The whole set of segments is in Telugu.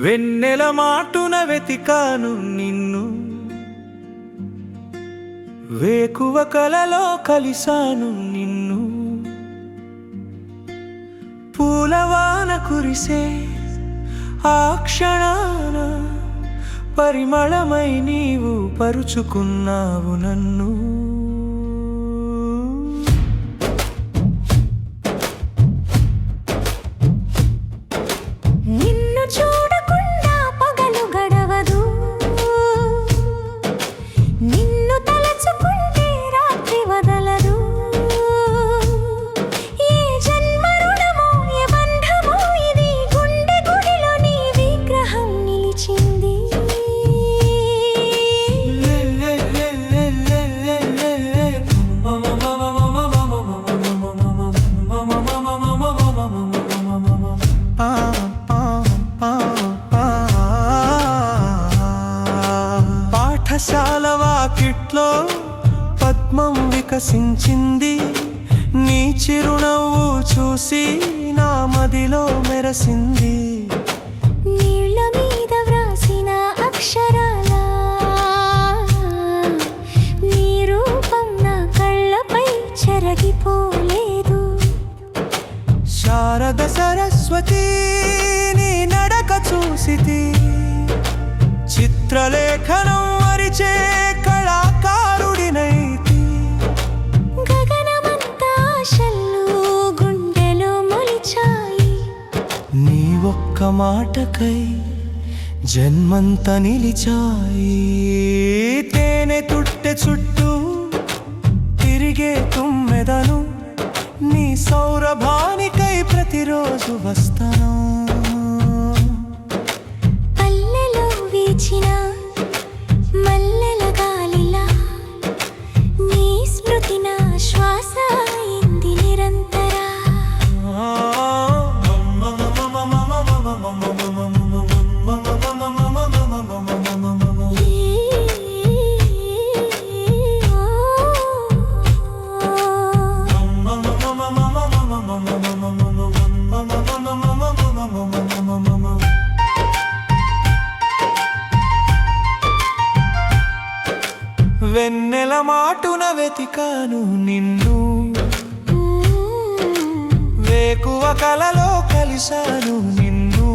వెన్నెల మాటున వెతికాను నిన్ను, వేకువ కలలో కలిసాను నిన్ను. పూలవాన కురిసే ఆ క్షణాన పరిమళమై నీవు పరుచుకున్నావు నన్ను. పాఠశాల వాకిట్లో పద్మం వికసించింది, నీ చిరునవ్వు చూసి నా మదిలో మెరసింది. నీళ్ళ మీద వ్రాసిన అక్షరాల నీ రూపం నా కళ్ళపై చెరగిపోలేదు. శారద సరస్వతి నీ నడక చూసితి, చిత్రలేఖనం మరిచే కళాకారుడినైతి. గగనమంతా ఆశలు గుండెలో మొలిచాయి, నీ ఒక్క మాటకై జన్మంత నిలిచాయి. తేనె తుట్టె చుట్టూ తిరిగే తుమ్మెదను, నీ సౌరభానికై ప్రతిరోజు వస్తాను. మల్లెల గాలిలా నీ స్మృతి నా శ్వాస అయింది నిరంతరా. వెన్నెల మాటున వెతికాను నిన్ను, వేకువ కలలో కలిసాను నిన్ను.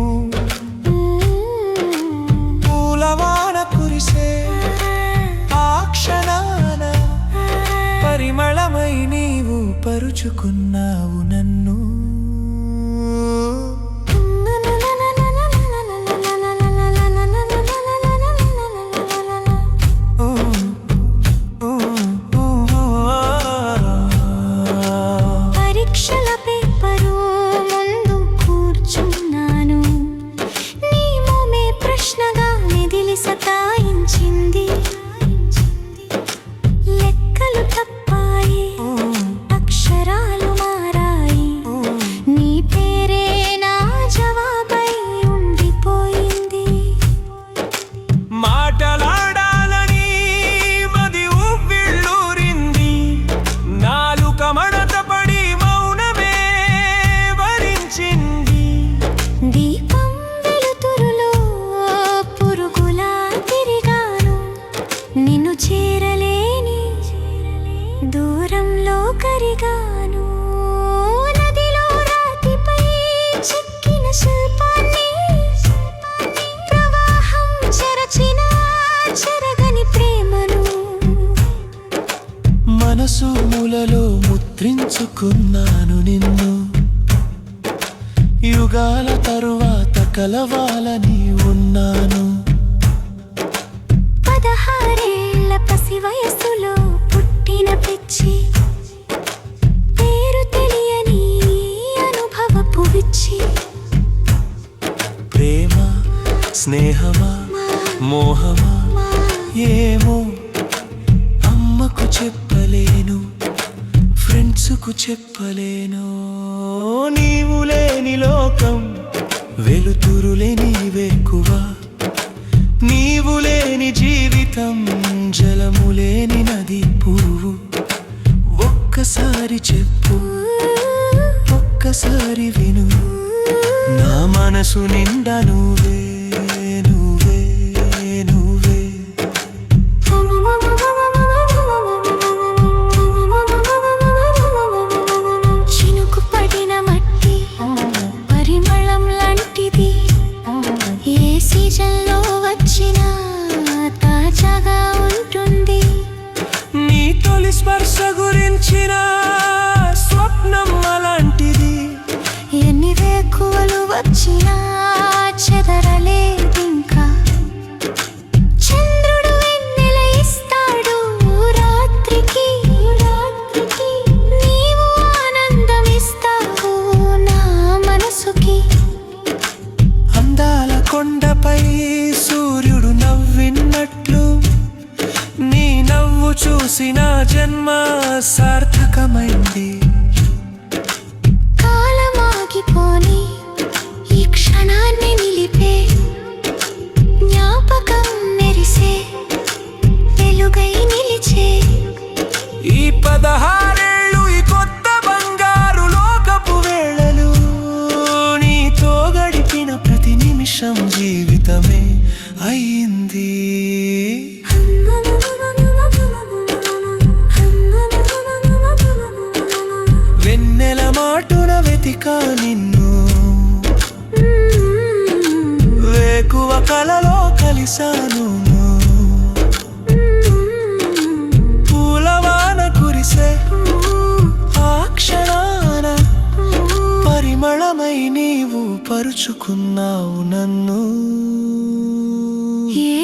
పూలవాన కురిసే ఆ క్షణాన పరిమళమై నీవు పరుచుకున్నావు నన్ను. లెక్కలు తప్పాయి, అక్షరాలు మారాయి, నీ పేరే నా జవాబై ఉండిపోయింది. మాటలాడాలని మది ఉవ్విళ్ళూరింది, నాలుక మడత పడి మౌనమే వరించింది. దీపం వెలుతురులో పురుగులా తిరిగాను, నిన్ను చేరలేని దూరంలో కరిగాను. నదిలో రాతిపై చెక్కిన శిల్పాన్ని, ప్రవాహం చెరచిన చెరగని ప్రేమను, మనసు మూలలో ముద్రించుకున్నాను నిన్ను. యుగాల తరువాత కలవాలని ఉన్నాను. 16 పసి వయస్సులో పుట్టిన పిచ్చి, పేరు తెలియని అనుభవపు విచ్చి. ప్రేమ స్నేహమా మోహమా ఏమో అమ్మకు చెప్పలేను, ఫ్రెండ్స్కు చెప్పలేను. నీవు లేని లోకం, వెలుతురు లేని వేకువ, నీవు లేని జీవితం, జలము లేని నది పువ్వు. ఒక్కసారి చెప్పు, ఒక్కసారి విను, నా మనసు నిండా నువ్వే. స్పర్శ గురించిన స్వప్నం అలాంటిది. ఎన్ని వేకువలు వచ్చినా చెదరలేదింకా. చంద్రుడు వెన్నెల ఇస్తాడు రాత్రికి, నీవు ఆనందం ఇస్తావు నా మనసుకి. అందాల కొండపై సూర్యుడు నవ్వినట్లు నీ నవ్వు చూసిన జన్మ సార్థకమైంది. కాలమాగిపోని ఈ క్షణాన్ని నిలిపే జ్ఞాపకం మెరిసే వెలుగై నిలిచే. ఈ 16 ఈ కొత్త బంగారు లోకపు వేళలు నీతో గడిపిన ప్రతి నిమిషం జీవితమే అయింది. వెన్నెల మాటున వెతికా నిన్ను, వేకువ కలలో కలిసాను. పూలవాన కురిసే ఆ క్షణాన పరిమళమై నీవు పరుచుకున్నావు నన్ను. ఏ